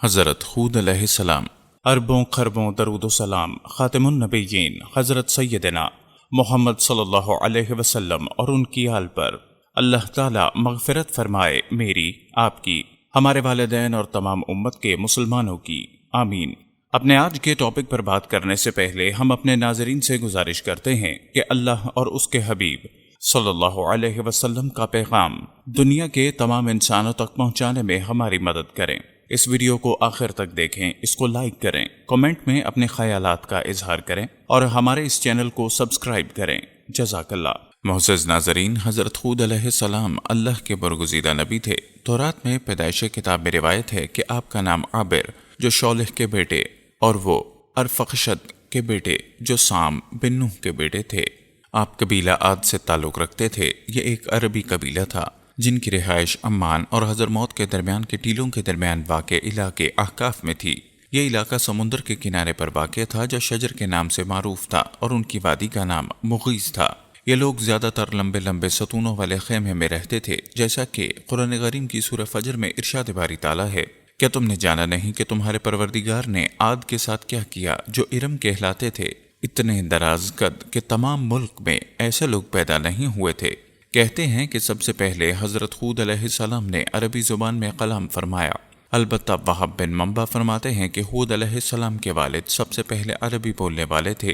حضرت ہود علیہ السلام۔ اربوں خربوں درود و سلام خاتم النبیین حضرت سیدنا محمد صلی اللہ علیہ وسلم اور ان کی آل پر اللہ تعالی مغفرت فرمائے، میری، آپ کی، ہمارے والدین اور تمام امت کے مسلمانوں کی، آمین۔ اپنے آج کے ٹاپک پر بات کرنے سے پہلے ہم اپنے ناظرین سے گزارش کرتے ہیں کہ اللہ اور اس کے حبیب صلی اللہ علیہ وسلم کا پیغام دنیا کے تمام انسانوں تک پہنچانے میں ہماری مدد کریں۔ اس ویڈیو کو آخر تک دیکھیں، اس کو لائک کریں، کمنٹ میں اپنے خیالات کا اظہار کریں اور ہمارے اس چینل کو سبسکرائب کریں۔ جزاک اللہ۔ معزز ناظرین، حضرت ہود علیہ السلام اللہ کے برگزیدہ نبی تھے۔ تورات میں پیدائش کتاب میں روایت ہے کہ آپ کا نام عابر جو شولح کے بیٹے اور وہ ارفخشد کے بیٹے جو سام بن نوح کے بیٹے تھے۔ آپ قبیلہ عاد سے تعلق رکھتے تھے۔ یہ ایک عربی قبیلہ تھا جن کی رہائش عمان اور حضرموت کے درمیان کے ٹیلوں کے درمیان واقع علاقے احقاف میں تھی۔ یہ علاقہ سمندر کے کنارے پر واقع تھا جو شجر کے نام سے معروف تھا اور ان کی وادی کا نام مغیث تھا۔ یہ لوگ زیادہ تر لمبے لمبے ستونوں والے خیمے میں رہتے تھے، جیسا کہ قرآن کریم کی سورہ فجر میں ارشاد باری تعالیٰ ہے، کیا تم نے جانا نہیں کہ تمہارے پروردگار نے عاد کے ساتھ کیا کیا جو ارم کہلاتے تھے؟ اتنے دراز قد کہ تمام ملک میں ایسے لوگ پیدا نہیں ہوئے تھے۔ کہتے ہیں کہ سب سے پہلے حضرت ہود علیہ السلام نے عربی زبان میں کلام فرمایا۔ البتہ وہب بن منبع فرماتے ہیں کہ ہود علیہ السلام کے والد سب سے پہلے عربی بولنے والے تھے۔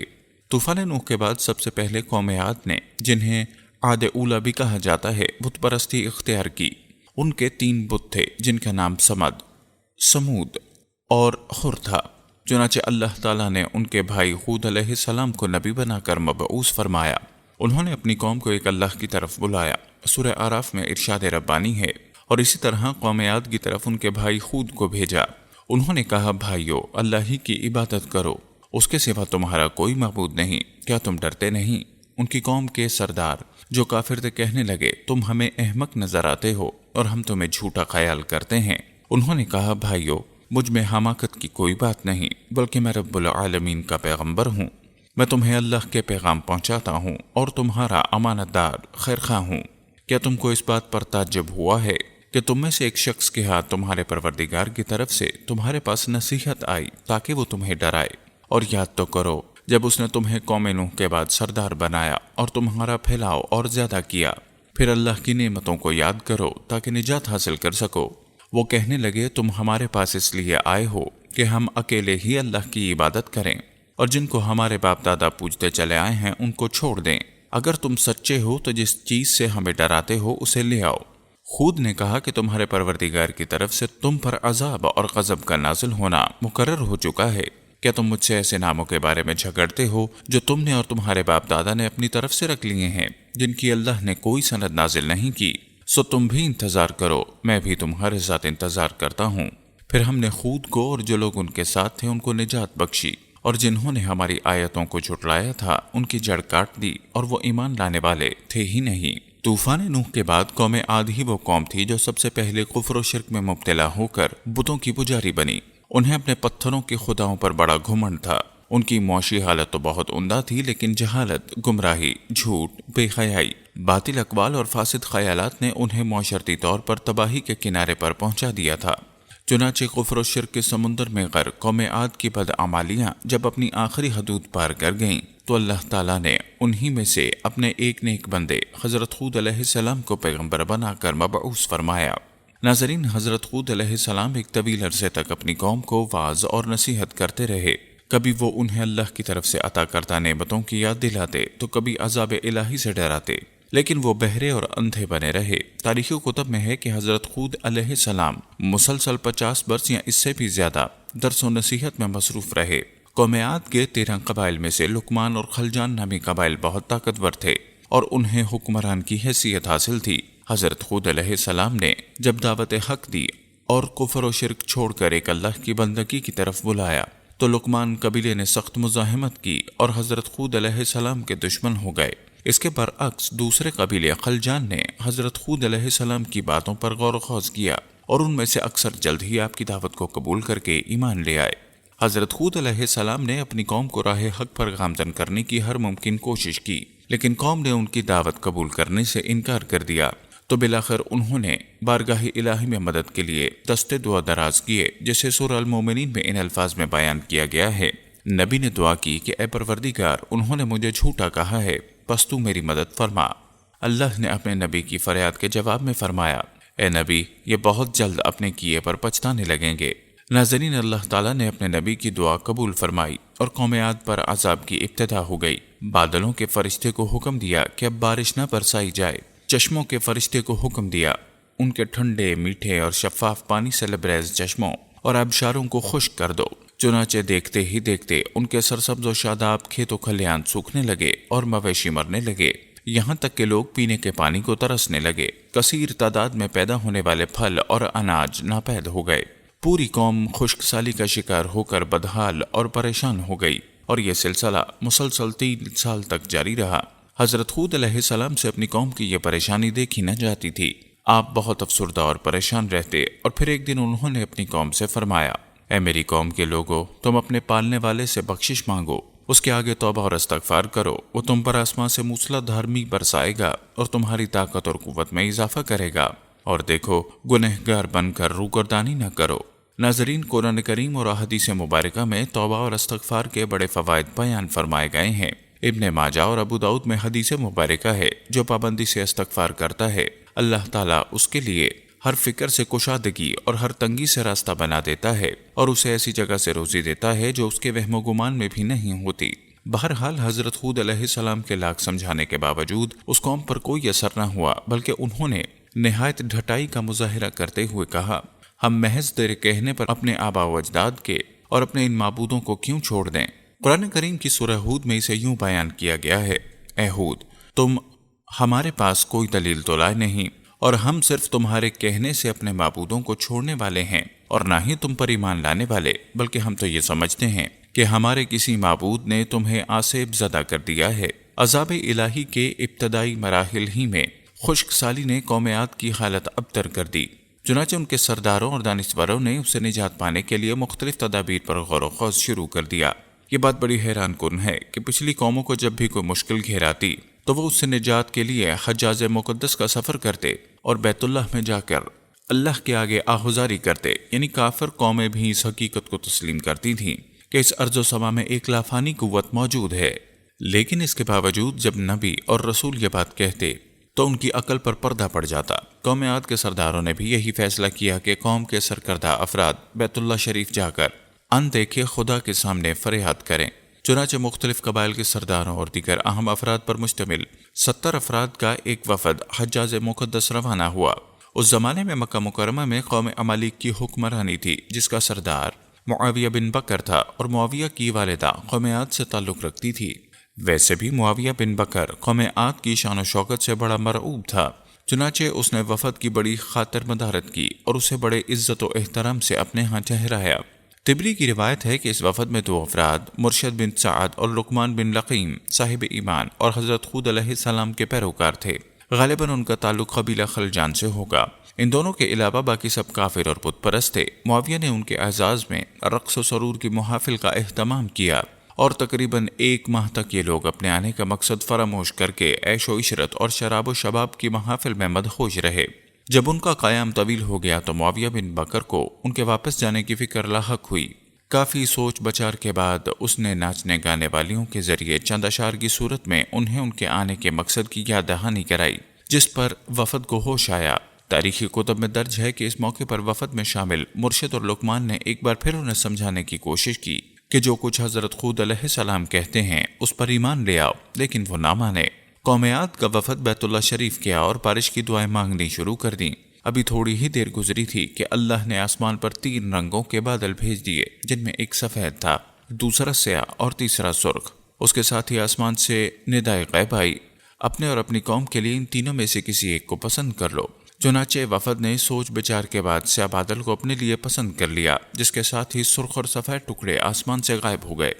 طوفان نوح کے بعد سب سے پہلے قوم عاد نے، جنہیں عاد اولی بھی کہا جاتا ہے، بت پرستی اختیار کی۔ ان کے 3 بت تھے جن کا نام سمد، سمود اور خر تھا۔ چنانچہ اللہ تعالیٰ نے ان کے بھائی ہود علیہ السلام کو نبی بنا کر مبعوث فرمایا۔ انہوں نے اپنی قوم کو ایک اللہ کی طرف بلایا۔ سورہ اعراف میں ارشاد ربانی ہے، اور اسی طرح قوم عاد کی طرف ان کے بھائی ہود کو بھیجا۔ انہوں نے کہا، بھائیو، اللہ ہی کی عبادت کرو، اس کے سوا تمہارا کوئی معبود نہیں، کیا تم ڈرتے نہیں؟ ان کی قوم کے سردار جو کافر تھے کہنے لگے، تم ہمیں احمق نظر آتے ہو اور ہم تمہیں جھوٹا خیال کرتے ہیں۔ انہوں نے کہا، بھائیو، مجھ میں حماقت کی کوئی بات نہیں، بلکہ میں رب العالمین کا پیغمبر ہوں۔ میں تمہیں اللہ کے پیغام پہنچاتا ہوں اور تمہارا امانت دار خیرخواہ ہوں۔ کیا تم کو اس بات پر تعجب ہوا ہے کہ تم میں سے ایک شخص کے ہاتھ تمہارے پروردگار کی طرف سے تمہارے پاس نصیحت آئی تاکہ وہ تمہیں ڈرائے؟ اور یاد تو کرو جب اس نے تمہیں قوم نوح کے بعد سردار بنایا اور تمہارا پھیلاؤ اور زیادہ کیا۔ پھر اللہ کی نعمتوں کو یاد کرو تاکہ نجات حاصل کر سکو۔ وہ کہنے لگے، تم ہمارے پاس اس لیے آئے ہو کہ ہم اکیلے ہی اللہ کی عبادت کریں، اور جن کو ہمارے باپ دادا پوجتے چلے آئے ہیں ان کو چھوڑ دیں۔ اگر تم سچے ہو تو جس چیز سے ہمیں ڈراتے ہو اسے لے آؤ۔ ہود نے کہا کہ تمہارے پروردگار کی طرف سے تم پر عذاب اور غضب کا نازل ہونا مقرر ہو چکا ہے۔ کیا تم مجھ سے ایسے ناموں کے بارے میں جھگڑتے ہو جو تم نے اور تمہارے باپ دادا نے اپنی طرف سے رکھ لیے ہیں، جن کی اللہ نے کوئی سند نازل نہیں کی؟ سو تم بھی انتظار کرو، میں بھی تمہارے ساتھ انتظار کرتا ہوں۔ پھر ہم نے ہود کو اور جو لوگ ان کے ساتھ تھے ان کو نجات بخشی، اور جنہوں نے ہماری آیتوں کو جھٹلایا تھا ان کی جڑ کاٹ دی، اور وہ ایمان لانے والے تھے ہی نہیں۔ طوفان نوح کے بعد قوم عاد ہی وہ قوم تھی جو سب سے پہلے کفر و شرک میں مبتلا ہو کر بتوں کی پجاری بنی۔ انہیں اپنے پتھروں کے خداؤں پر بڑا گھمنڈ تھا۔ ان کی معاشی حالت تو بہت عمدہ تھی، لیکن جہالت، گمراہی، جھوٹ، بے حیائی، باطل اقوال اور فاسد خیالات نے انہیں معاشرتی طور پر تباہی کے کنارے پر پہنچا دیا تھا۔ چنانچہ کفر و شرک کے سمندر میں غرق قوم عاد کی بدعمالیاں جب اپنی آخری حدود پار کر گئیں تو اللہ تعالیٰ نے انہی میں سے اپنے ایک نیک بندے حضرت ہود علیہ السلام کو پیغمبر بنا کر مبعوث فرمایا۔ ناظرین، حضرت ہود علیہ السلام ایک طویل عرصے تک اپنی قوم کو واعظ اور نصیحت کرتے رہے۔ کبھی وہ انہیں اللہ کی طرف سے عطا کردہ نعمتوں کی یاد دلاتے تو کبھی عذاب الہی سے ڈراتے، لیکن وہ بہرے اور اندھے بنے رہے۔ تاریخی کتب میں ہے کہ حضرت ہود علیہ السلام مسلسل 50 برس یا اس سے بھی زیادہ درس و نصیحت میں مصروف رہے۔ قوم عاد کے 13 قبائل میں سے لقمان اور خلجان نامی قبائل بہت طاقتور تھے اور انہیں حکمران کی حیثیت حاصل تھی۔ حضرت ہود علیہ السلام نے جب دعوت حق دی اور کفر و شرک چھوڑ کر ایک اللہ کی بندگی کی طرف بلایا تو لقمان قبیلے نے سخت مزاحمت کی اور حضرت ہود علیہ السلام کے دشمن ہو گئے۔ اس کے برعکس دوسرے قبیلے خلجان نے حضرت ہود علیہ السلام کی باتوں پر غور و خوض کیا اور ان میں سے اکثر جلد ہی آپ کی دعوت کو قبول کر کے ایمان لے آئے۔ حضرت ہود علیہ السلام نے اپنی قوم کو راہ حق پر گامزن کرنے کی ہر ممکن کوشش کی، لیکن قوم نے ان کی دعوت قبول کرنے سے انکار کر دیا۔ تو بالآخر انہوں نے بارگاہ الہی میں مدد کے لیے دستے دعا دراز کیے، جسے سورہ المومنین میں ان الفاظ میں بیان کیا گیا ہے۔ نبی نے دعا کی کہ اے پروردگار، انہوں نے مجھے جھوٹا کہا ہے، پس تو میری مدد فرما۔ اللہ نے اپنے نبی کی فریاد کے جواب میں فرمایا، اے نبی، یہ بہت جلد اپنے کیے پر پچھتانے لگیں گے۔ ناظرین، اللہ تعالیٰ نے اپنے نبی کی دعا قبول فرمائی اور قوم عاد پر عذاب کی ابتدا ہو گئی۔ بادلوں کے فرشتے کو حکم دیا کہ اب بارش نہ برسائی جائے، چشموں کے فرشتے کو حکم دیا ان کے ٹھنڈے، میٹھے اور شفاف پانی سے لبریز چشموں اور آبشاروں کو خشک کر دو۔ چنانچہ دیکھتے ہی دیکھتے ان کے سرسبز و شاداب کھیت و کھلیان سوکھنے لگے اور مویشی مرنے لگے، یہاں تک کہ لوگ پینے کے پانی کو ترسنے لگے۔ کثیر تعداد میں پیدا ہونے والے پھل اور اناج ناپید ہو گئے۔ پوری قوم خشک سالی کا شکار ہو کر بدحال اور پریشان ہو گئی، اور یہ سلسلہ مسلسل 3 سال تک جاری رہا۔ حضرت ہود علیہ السلام سے اپنی قوم کی یہ پریشانی دیکھی نہ جاتی تھی۔ آپ بہت افسردہ اور پریشان رہتے، اور پھر ایک دن انہوں نے اپنی قوم سے فرمایا، اے میری قوم کے لوگو، تم اپنے پالنے والے سے بخشش مانگو، اس کے آگے توبہ اور استغفار کرو، وہ تم پر آسمان سے موسلا دھار می برسائے گا اور تمہاری طاقت اور قوت میں اضافہ کرے گا، اور دیکھو گنہگار بن کر روگردانی نہ کرو۔ ناظرین، قرآن کریم اور احادیث مبارکہ میں توبہ اور استغفار کے بڑے فوائد بیان فرمائے گئے ہیں۔ ابن ماجہ اور ابو داؤد میں حدیث مبارکہ ہے، جو پابندی سے استغفار کرتا ہے، اللہ تعالیٰ اس کے لیے ہر فکر سے کشادگی اور ہر تنگی سے راستہ بنا دیتا ہے، اور اسے ایسی جگہ سے روزی دیتا ہے جو اس کے وہم و گمان میں بھی نہیں ہوتی۔ بہرحال حضرت ہود علیہ السلام کے لاکھ سمجھانے کے باوجود اس قوم پر کوئی اثر نہ ہوا، بلکہ انہوں نے نہایت ڈھٹائی کا مظاہرہ کرتے ہوئے کہا، ہم محض تیرے کہنے پر اپنے آبا و اجداد کے اور اپنے ان معبودوں کو کیوں چھوڑ دیں؟ قرآن کریم کی سورہ ہود میں اسے یوں بیان کیا گیا ہے، اے ہود، تم ہمارے پاس کوئی دلیل تو لائے نہیں، اور ہم صرف تمہارے کہنے سے اپنے معبودوں کو چھوڑنے والے ہیں، اور نہ ہی تم پر ایمان لانے والے، بلکہ ہم تو یہ سمجھتے ہیں کہ ہمارے کسی معبود نے تمہیں آسیب زدہ کر دیا ہے۔ عذاب الہی کے ابتدائی مراحل ہی میں خشک سالی نے قوم عاد کی حالت ابتر کر دی، چنانچہ ان کے سرداروں اور دانشوروں نے اسے نجات پانے کے لیے مختلف تدابیر پر غور و خوض شروع کر دیا۔ یہ بات بڑی حیران کن ہے کہ پچھلی قوموں کو جب بھی کوئی مشکل گھیراتی تو وہ اس سے نجات کے لیے حجاز مقدس کا سفر کرتے اور بیت اللہ میں جا کر اللہ کے آگے آہوزاری کرتے، یعنی کافر قومیں بھی اس حقیقت کو تسلیم کرتی تھیں کہ اس ارض و سما میں ایک لافانی قوت موجود ہے، لیکن اس کے باوجود جب نبی اور رسول یہ بات کہتے تو ان کی عقل پر پردہ پڑ جاتا۔ قوم عاد کے سرداروں نے بھی یہی فیصلہ کیا کہ قوم کے سرکردہ افراد بیت اللہ شریف جا کر ان دیکھے خدا کے سامنے فریاد کریں۔ چنانچہ مختلف قبائل کے سرداروں اور دیگر اہم افراد پر مشتمل 70 افراد کا ایک وفد حجاز مقدس روانہ ہوا۔ اس زمانے میں مکہ مکرمہ میں قوم عمالیق کی حکمرانی تھی، جس کا سردار معاویہ بن بکر تھا، اور معاویہ کی والدہ قوم عاد سے تعلق رکھتی تھی۔ ویسے بھی معاویہ بن بکر قوم عاد کی شان و شوکت سے بڑا مرعوب تھا، چنانچہ اس نے وفد کی بڑی خاطر مدارت کی اور اسے بڑے عزت و احترام سے اپنے ہاں ٹھہرایا۔ طبری کی روایت ہے کہ اس وفد میں 2 افراد، مرشد بن سعد اور لقمان بن لقیم صاحب ایمان اور حضرت ہود علیہ السلام کے پیروکار تھے۔ غالباً ان کا تعلق قبیلہ خلجان سے ہوگا۔ ان دونوں کے علاوہ باقی سب کافر اور بت پرست تھے۔ معاویہ نے ان کے اعزاز میں رقص و سرور کی محافل کا اہتمام کیا، اور تقریباً 1 ماہ تک یہ لوگ اپنے آنے کا مقصد فراموش کر کے عیش و عشرت اور شراب و شباب کی محافل میں مدہوش رہے۔ جب ان کا قیام طویل ہو گیا تو معاویہ بن بکر کو ان کے واپس جانے کی فکر لاحق ہوئی۔ کافی سوچ بچار کے بعد اس نے ناچنے گانے والیوں کے ذریعے چند اشعار کی صورت میں انہیں ان کے آنے کے مقصد کی یاد دہانی کرائی، جس پر وفد کو ہوش آیا۔ تاریخی کتب میں درج ہے کہ اس موقع پر وفد میں شامل مرشد اور لقمان نے ایک بار پھر انہیں سمجھانے کی کوشش کی کہ جو کچھ حضرت ہود علیہ السلام کہتے ہیں اس پر ایمان لے آؤ، لیکن وہ نہ مانے۔ قوم عاد کا وفد بیت اللہ شریف گیا اور بارش کی دعائیں مانگنی شروع کر دیں۔ ابھی تھوڑی ہی دیر گزری تھی کہ اللہ نے آسمان پر 3 رنگوں کے بادل بھیج دیے، جن میں ایک سفید تھا، دوسرا سیاہ اور تیسرا سرخ۔ اس کے ساتھ ہی آسمان سے ندائے غیب آئی، اپنے اور اپنی قوم کے لیے ان تینوں میں سے کسی ایک کو پسند کر لو۔ چنانچہ وفد نے سوچ بچار کے بعد سیاہ بادل کو اپنے لیے پسند کر لیا، جس کے ساتھ ہی سرخ اور سفید ٹکڑے آسمان سے غائب ہو گئے،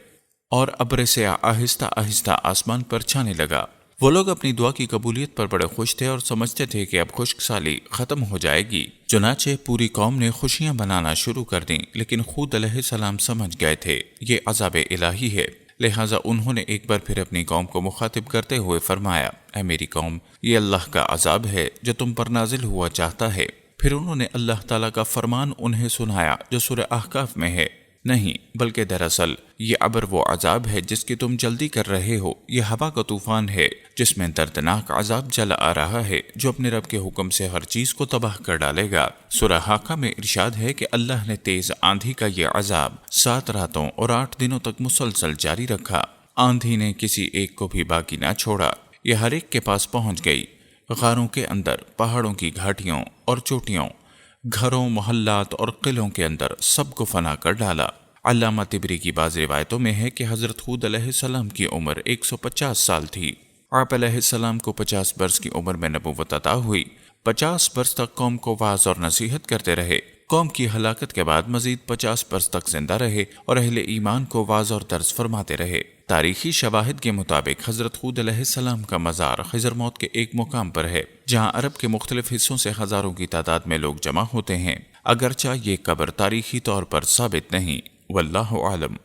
اور ابر سیاہ آہستہ آہستہ آسمان پر چھانے لگا۔ وہ لوگ اپنی دعا کی قبولیت پر بڑے خوش تھے اور سمجھتے تھے کہ اب خشک سالی ختم ہو جائے گی۔ چنانچہ پوری قوم نے خوشیاں منانا شروع کر دیں، لیکن ہود علیہ السلام سمجھ گئے تھے یہ عذاب الہی ہے، لہٰذا انہوں نے ایک بار پھر اپنی قوم کو مخاطب کرتے ہوئے فرمایا، اے میری قوم، یہ اللہ کا عذاب ہے جو تم پر نازل ہوا چاہتا ہے۔ پھر انہوں نے اللہ تعالیٰ کا فرمان انہیں سنایا جو سورہ احقاف میں ہے، نہیں بلکہ دراصل یہ ابر وہ عذاب ہے جس کی تم جلدی کر رہے ہو، یہ ہوا کا طوفان ہے جس میں دردناک عذاب چلا آ رہا ہے جو اپنے رب کے حکم سے ہر چیز کو تباہ کر ڈالے گا۔ سورہ حاقہ میں ارشاد ہے کہ اللہ نے تیز آندھی کا یہ عذاب 7 راتوں اور 8 دنوں تک مسلسل جاری رکھا۔ آندھی نے کسی ایک کو بھی باقی نہ چھوڑا، یہ ہر ایک کے پاس پہنچ گئی، غاروں کے اندر، پہاڑوں کی گھاٹیوں اور چوٹیوں، گھروں، محلات اور قلعوں کے اندر، سب کو فنا کر ڈالا۔ علامہ طبری کی بعض روایتوں میں ہے کہ حضرت ہود علیہ السلام کی عمر 150 سال تھی۔ آپ علیہ السلام کو 50 برس کی عمر میں نبوت عطا ہوئی۔ 50 برس تک قوم کو وعظ اور نصیحت کرتے رہے۔ قوم کی ہلاکت کے بعد مزید 50 برس تک زندہ رہے اور اہل ایمان کو وعظ اور درس فرماتے رہے۔ تاریخی شواہد کے مطابق حضرت ہود علیہ السلام کا مزار خضر موت کے ایک مقام پر ہے جہاں عرب کے مختلف حصوں سے ہزاروں کی تعداد میں لوگ جمع ہوتے ہیں، اگرچہ یہ قبر تاریخی طور پر ثابت نہیں، واللہ عالم۔